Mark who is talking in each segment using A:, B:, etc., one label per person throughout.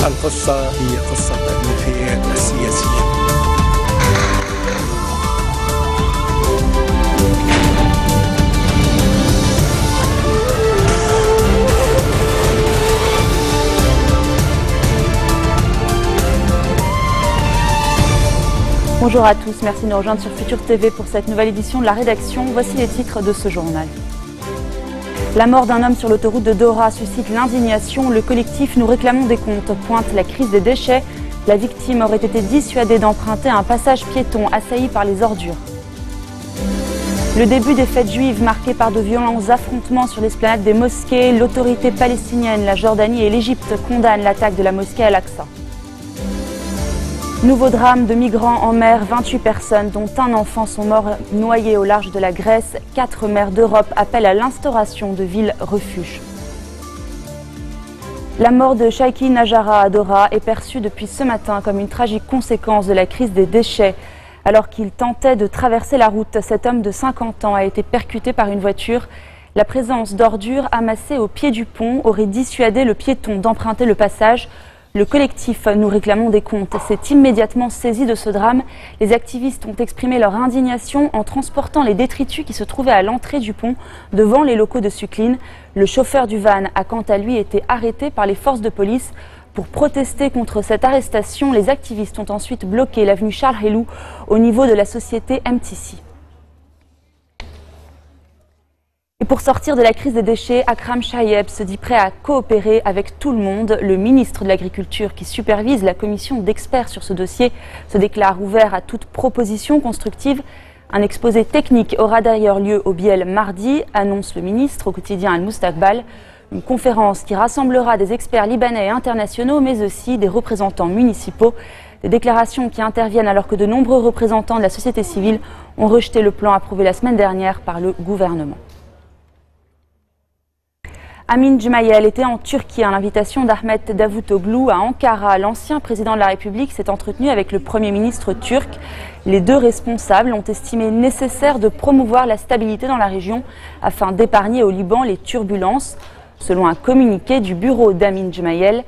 A: القصة هي قصة الوفاء السياسي.
B: Bonjour à tous, merci de nous rejoindre sur Futur TV pour cette nouvelle édition de la rédaction. Voici les titres de ce journal. La mort d'un homme sur l'autoroute de Dora suscite l'indignation. Le collectif Nous réclamons des comptes pointe la crise des déchets. La victime aurait été dissuadée d'emprunter un passage piéton assailli par les ordures. Le début des fêtes juives marqué par de violents affrontements sur l'esplanade des mosquées. L'autorité palestinienne, la Jordanie et l'Égypte condamnent l'attaque de la mosquée Al-Aqsa. Nouveau drame de migrants en mer, 28 personnes, dont un enfant, sont morts noyés au large de la Grèce. 4 maires d'Europe appellent à l'instauration de villes refuges. La mort de Shaiki Najara à Dora est perçue depuis ce matin comme une tragique conséquence de la crise des déchets. Alors qu'il tentait de traverser la route, cet homme de 50 ans a été percuté par une voiture. La présence d'ordures amassées au pied du pont aurait dissuadé le piéton d'emprunter le passage. Le collectif Nous réclamons des comptes s'est immédiatement saisi de ce drame. Les activistes ont exprimé leur indignation en transportant les détritus qui se trouvaient à l'entrée du pont devant les locaux de Sucline. Le chauffeur du van a quant à lui été arrêté par les forces de police. Pour protester contre cette arrestation, les activistes ont ensuite bloqué l'avenue Charles Helou au niveau de la société MTC. Et pour sortir de la crise des déchets, Akram Chayeb se dit prêt à coopérer avec tout le monde. Le ministre de l'Agriculture, qui supervise la commission d'experts sur ce dossier, se déclare ouvert à toute proposition constructive. Un exposé technique aura d'ailleurs lieu au Biel mardi, annonce le ministre au quotidien Al-Moustakbal. Une conférence qui rassemblera des experts libanais et internationaux, mais aussi des représentants municipaux. Des déclarations qui interviennent alors que de nombreux représentants de la société civile ont rejeté le plan approuvé la semaine dernière par le gouvernement. Amin Gemayel était en Turquie à l'invitation d'Ahmet Davutoglu à Ankara. L'ancien président de la République s'est entretenu avec le Premier ministre turc. Les deux responsables ont estimé nécessaire de promouvoir la stabilité dans la région afin d'épargner au Liban les turbulences. Selon un communiqué du bureau d'Amin Gemayel,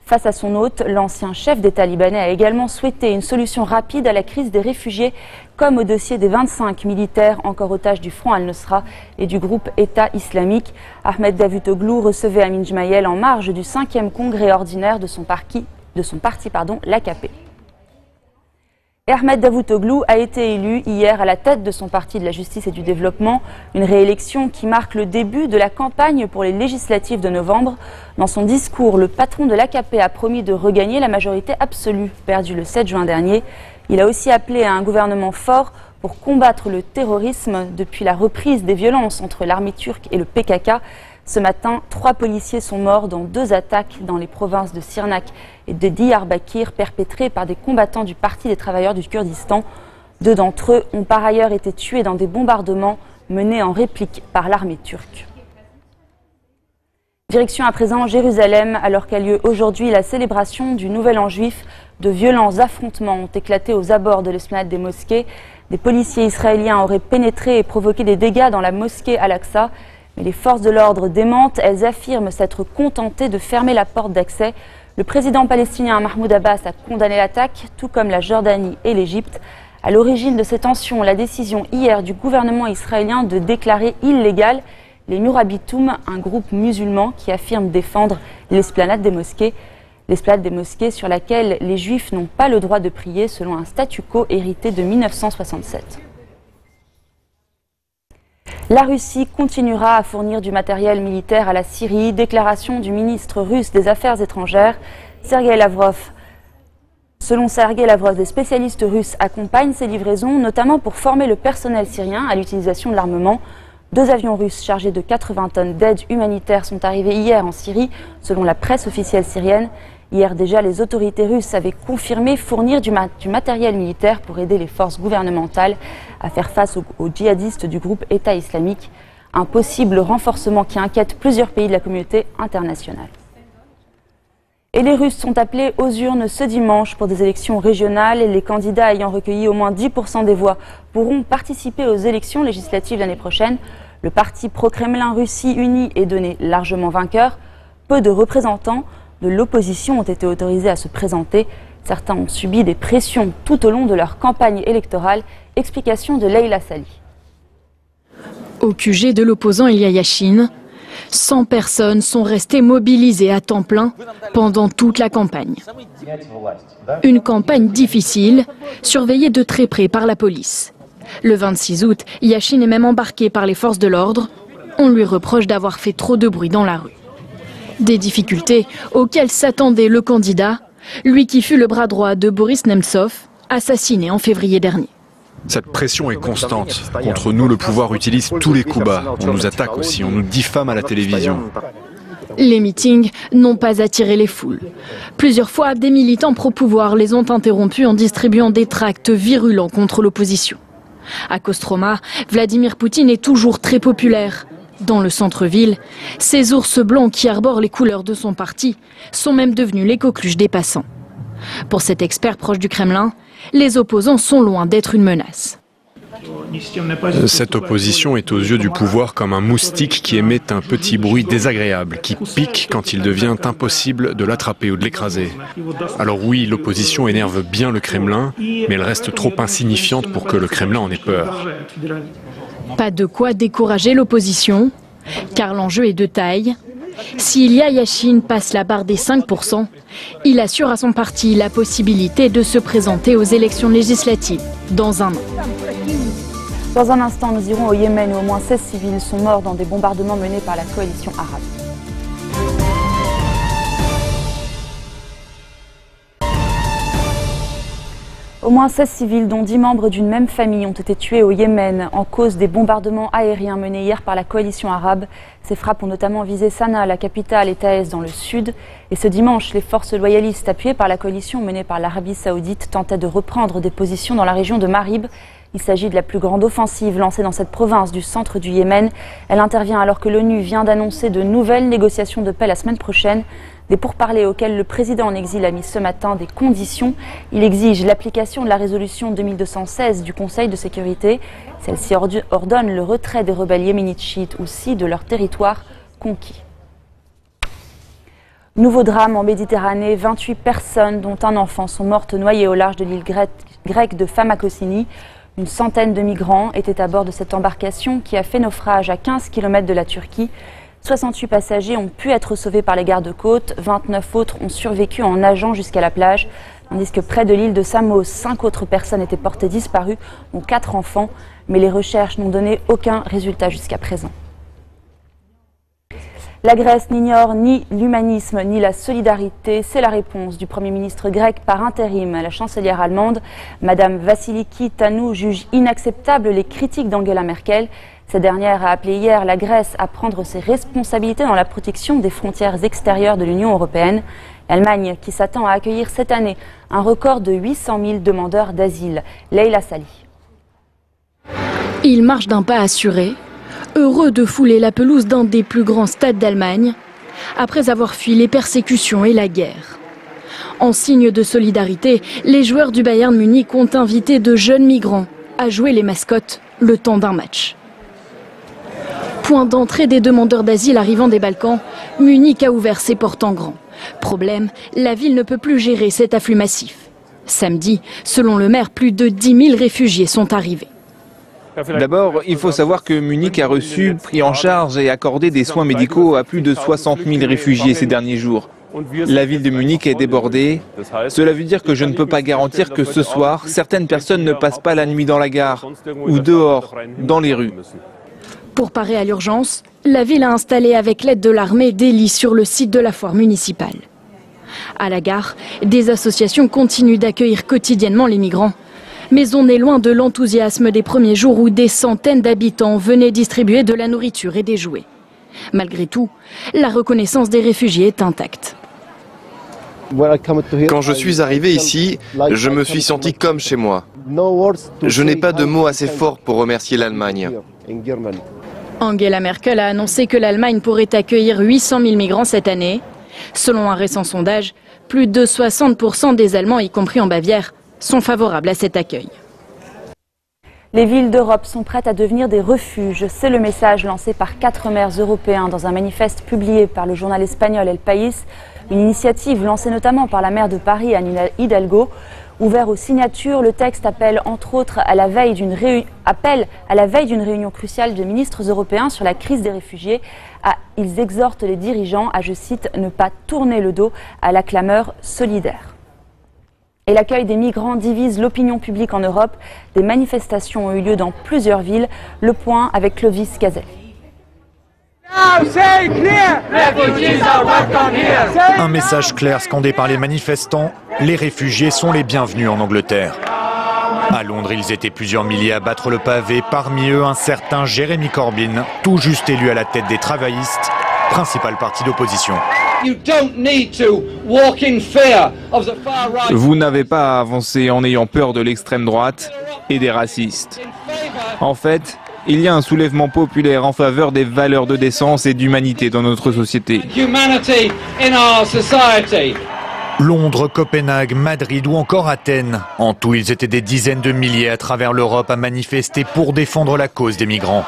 B: face à son hôte, l'ancien chef d'État libanais a également souhaité une solution rapide à la crise des réfugiés, comme au dossier des 25 militaires encore otages du Front Al-Nosra et du groupe État islamique. Ahmed Davutoglu recevait Amin Gemayel en marge du 5e congrès ordinaire de son parti, l'AKP. Et Ahmed Davutoglu a été élu hier à la tête de son parti de la justice et du développement, une réélection qui marque le début de la campagne pour les législatives de novembre. Dans son discours, le patron de l'AKP a promis de regagner la majorité absolue, perdue le 7 juin dernier. Il a aussi appelé à un gouvernement fort pour combattre le terrorisme depuis la reprise des violences entre l'armée turque et le PKK. Ce matin, 3 policiers sont morts dans 2 attaques dans les provinces de Sirnak et de Diyarbakir perpétrées par des combattants du Parti des travailleurs du Kurdistan. 2 d'entre eux ont par ailleurs été tués dans des bombardements menés en réplique par l'armée turque. Direction à présent Jérusalem, alors qu'a lieu aujourd'hui la célébration du Nouvel An juif. De violents affrontements ont éclaté aux abords de l'esplanade des mosquées. Des policiers israéliens auraient pénétré et provoqué des dégâts dans la mosquée Al-Aqsa. Mais les forces de l'ordre démentent, elles affirment s'être contentées de fermer la porte d'accès. Le président palestinien Mahmoud Abbas a condamné l'attaque, tout comme la Jordanie et l'Égypte. À l'origine de ces tensions, la décision hier du gouvernement israélien de déclarer illégal les Murabitoum, un groupe musulman qui affirme défendre l'esplanade des mosquées. L'esplanade des mosquées sur laquelle les juifs n'ont pas le droit de prier selon un statu quo hérité de 1967. La Russie continuera à fournir du matériel militaire à la Syrie. Déclaration du ministre russe des Affaires étrangères, Sergueï Lavrov. Selon Sergueï Lavrov, des spécialistes russes accompagnent ces livraisons, notamment pour former le personnel syrien à l'utilisation de l'armement. 2 avions russes chargés de 80 tonnes d'aide humanitaire sont arrivés hier en Syrie, selon la presse officielle syrienne. Hier déjà, les autorités russes avaient confirmé fournir du matériel militaire pour aider les forces gouvernementales à faire face aux djihadistes du groupe État islamique. Un possible renforcement qui inquiète plusieurs pays de la communauté internationale. Et les Russes sont appelés aux urnes ce dimanche pour des élections régionales. Les candidats ayant recueilli au moins 10% des voix pourront participer aux élections législatives l'année prochaine. Le parti pro-Kremlin Russie Unie est donné largement vainqueur. Peu de représentants, de l'opposition ont été autorisés à se présenter. Certains ont subi des pressions tout au long de leur campagne électorale. Explication de Leila Sali.
C: Au QG de l'opposant Ilya Yachine, 100 personnes sont restées mobilisées à temps plein pendant toute la campagne. Une campagne difficile, surveillée de très près par la police. Le 26 août, Yachine est même embarqué par les forces de l'ordre. On lui reproche d'avoir fait trop de bruit dans la rue. Des difficultés auxquelles s'attendait le candidat, lui qui fut le bras droit de Boris Nemtsov, assassiné en février dernier.
D: Cette pression est constante. Contre nous, le pouvoir utilise tous les coups bas. On nous attaque aussi, on nous diffame à la télévision.
C: Les meetings n'ont pas attiré les foules. Plusieurs fois, des militants pro-pouvoir les ont interrompus en distribuant des tracts virulents contre l'opposition. À Kostroma, Vladimir Poutine est toujours très populaire. Dans le centre-ville, ces ours blancs qui arborent les couleurs de son parti sont même devenus les coqueluches des passants. Pour cet expert proche du Kremlin, les opposants sont loin d'être une menace.
D: Cette opposition est aux yeux du pouvoir comme un moustique qui émet un petit bruit désagréable, qui pique quand il devient impossible de l'attraper ou de l'écraser. Alors oui, l'opposition énerve bien le Kremlin, mais elle reste trop insignifiante pour que le Kremlin en ait peur.
C: Pas de quoi décourager l'opposition, car l'enjeu est de taille. Si Ilya Yachine passe la barre des 5%, il assure à son parti la possibilité de se présenter aux élections législatives dans un an.
B: Dans un instant, nous irons au Yémen où au moins 16 civils sont morts dans des bombardements menés par la coalition arabe. Au moins 16 civils, dont 10 membres d'une même famille, ont été tués au Yémen en cause des bombardements aériens menés hier par la coalition arabe. Ces frappes ont notamment visé Sanaa, la capitale, et Taïs dans le sud. Et ce dimanche, les forces loyalistes appuyées par la coalition menée par l'Arabie saoudite tentaient de reprendre des positions dans la région de Marib. Il s'agit de la plus grande offensive lancée dans cette province du centre du Yémen. Elle intervient alors que l'ONU vient d'annoncer de nouvelles négociations de paix la semaine prochaine. Des pourparlers auxquels le président en exil a mis ce matin des conditions. Il exige l'application de la résolution 2216 du Conseil de sécurité. Celle-ci ordonne le retrait des rebelles yéménites chiites aussi de leur territoire conquis. Nouveau drame en Méditerranée, 28 personnes, dont un enfant, sont mortes noyées au large de l'île grecque de Famakosini. Une centaine de migrants étaient à bord de cette embarcation qui a fait naufrage à 15 km de la Turquie. 68 passagers ont pu être sauvés par les gardes-côtes, 29 autres ont survécu en nageant jusqu'à la plage, tandis que près de l'île de Samos, 5 autres personnes étaient portées disparues, dont 4 enfants, mais les recherches n'ont donné aucun résultat jusqu'à présent. La Grèce n'ignore ni l'humanisme ni la solidarité. C'est la réponse du Premier ministre grec par intérim. La chancelière allemande, Madame Vasiliki Tanou, juge inacceptables les critiques d'Angela Merkel. Cette dernière a appelé hier la Grèce à prendre ses responsabilités dans la protection des frontières extérieures de l'Union européenne. L'Allemagne qui s'attend à accueillir cette année un record de 800 000 demandeurs d'asile. Leila Sali.
C: Il marche d'un pas assuré, heureux de fouler la pelouse d'un des plus grands stades d'Allemagne, après avoir fui les persécutions et la guerre. En signe de solidarité, les joueurs du Bayern Munich ont invité de jeunes migrants à jouer les mascottes le temps d'un match. Point d'entrée des demandeurs d'asile arrivant des Balkans, Munich a ouvert ses portes en grand. Problème, la ville ne peut plus gérer cet afflux massif. Samedi, selon le maire, plus de 10 000 réfugiés sont arrivés.
E: D'abord, il faut savoir que Munich a reçu, pris en charge et accordé des soins médicaux à plus de 60 000 réfugiés ces derniers jours. La ville de Munich est débordée. Cela veut dire que je ne peux pas garantir que ce soir, certaines personnes ne passent pas la nuit dans la gare ou dehors, dans les rues.
C: Pour parer à l'urgence, la ville a installé avec l'aide de l'armée des lits sur le site de la foire municipale. À la gare, des associations continuent d'accueillir quotidiennement les migrants. Mais on est loin de l'enthousiasme des premiers jours où des centaines d'habitants venaient distribuer de la nourriture et des jouets. Malgré tout, la reconnaissance des réfugiés est intacte.
F: Quand je suis arrivé ici, je me suis senti comme chez moi. Je n'ai pas de mots assez forts pour remercier l'Allemagne.
C: Angela Merkel a annoncé que l'Allemagne pourrait accueillir 800 000 migrants cette année. Selon un récent sondage, plus de 60% des Allemands, y compris en Bavière, sont favorables à cet accueil.
B: Les villes d'Europe sont prêtes à devenir des refuges. C'est le message lancé par 4 maires européens dans un manifeste publié par le journal espagnol El País. Une initiative lancée notamment par la maire de Paris, Anne Hidalgo. Ouvert aux signatures, le texte appelle entre autres à la veille d'une réunion cruciale de ministres européens sur la crise des réfugiés. Ils exhortent les dirigeants à, je cite, ne pas tourner le dos à la clameur solidaire. Et l'accueil des migrants divise l'opinion publique en Europe. Des manifestations ont eu lieu dans plusieurs villes. Le point avec Clovis Cazel.
G: Un message clair scandé par les manifestants, les réfugiés sont les bienvenus en Angleterre. À Londres, ils étaient plusieurs milliers à battre le pavé, parmi eux un certain Jeremy Corbyn, tout juste élu à la tête des travaillistes, principal parti d'opposition.
E: Vous n'avez pas à avancer en ayant peur de l'extrême droite et des racistes. En fait, il y a un soulèvement populaire en faveur des valeurs de décence et d'humanité dans notre société.
G: Londres, Copenhague, Madrid ou encore Athènes. En tout, ils étaient des dizaines de milliers à travers l'Europe à manifester pour défendre la cause des migrants.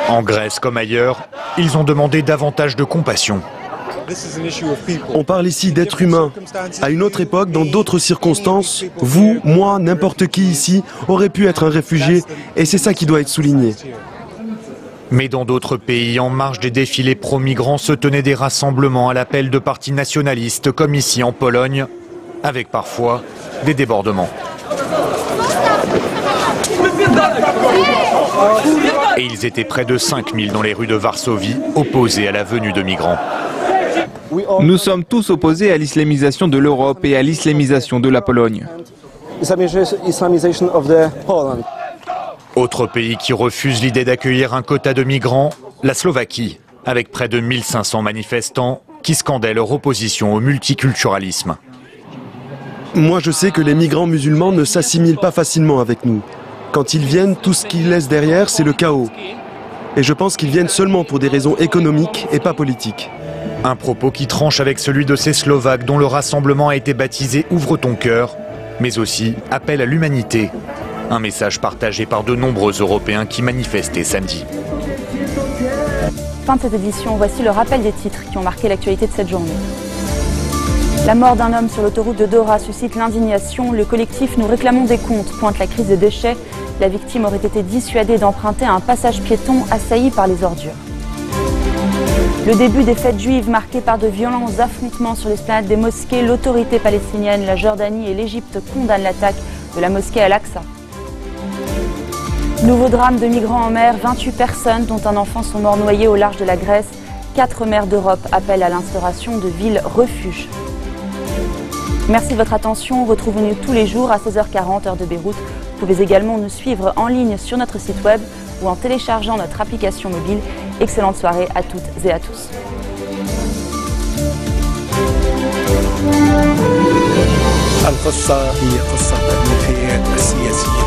G: En Grèce comme ailleurs, ils ont demandé davantage de compassion.
H: On parle ici d'êtres humains. À une autre époque, dans d'autres circonstances, vous, moi, n'importe qui ici aurait pu être un réfugié, et c'est ça qui doit être souligné.
G: Mais dans d'autres pays, en marge des défilés pro-migrants, se tenaient des rassemblements à l'appel de partis nationalistes, comme ici en Pologne, avec parfois des débordements. Et ils étaient près de 5000 dans les rues de Varsovie, opposés à la venue de migrants.
E: Nous sommes tous opposés à l'islamisation de l'Europe et à l'islamisation de la Pologne.
G: Autre pays qui refuse l'idée d'accueillir un quota de migrants, la Slovaquie, avec près de 1500 manifestants qui scandaient leur opposition au multiculturalisme.
H: Moi, je sais que les migrants musulmans ne s'assimilent pas facilement avec nous. Quand ils viennent, tout ce qu'ils laissent derrière, c'est le chaos. Et je pense qu'ils viennent seulement pour des raisons économiques et pas politiques.
G: Un propos qui tranche avec celui de ces Slovaques dont le rassemblement a été baptisé « Ouvre ton cœur », mais aussi « Appel à l'humanité ». Un message partagé par de nombreux Européens qui manifestaient samedi.
B: Fin de cette édition, voici le rappel des titres qui ont marqué l'actualité de cette journée. La mort d'un homme sur l'autoroute de Dora suscite l'indignation. Le collectif Nous réclamons des comptes pointe la crise des déchets. La victime aurait été dissuadée d'emprunter un passage piéton assailli par les ordures. Le début des fêtes juives marquées par de violents affrontements sur l'esplanade des mosquées. L'autorité palestinienne, la Jordanie et l'Égypte condamnent l'attaque de la mosquée Al-Aqsa. Nouveau drame de migrants en mer, 28 personnes dont un enfant sont morts noyés au large de la Grèce. 4 maires d'Europe appellent à l'instauration de villes refuges. Merci de votre attention. Retrouvez-nous tous les jours à 16h40 heure de Beyrouth. Vous pouvez également nous suivre en ligne sur notre site web ou en téléchargeant notre application mobile. Excellente soirée à toutes et à tous.
A: القصة هي قصة الملفيات السياسية.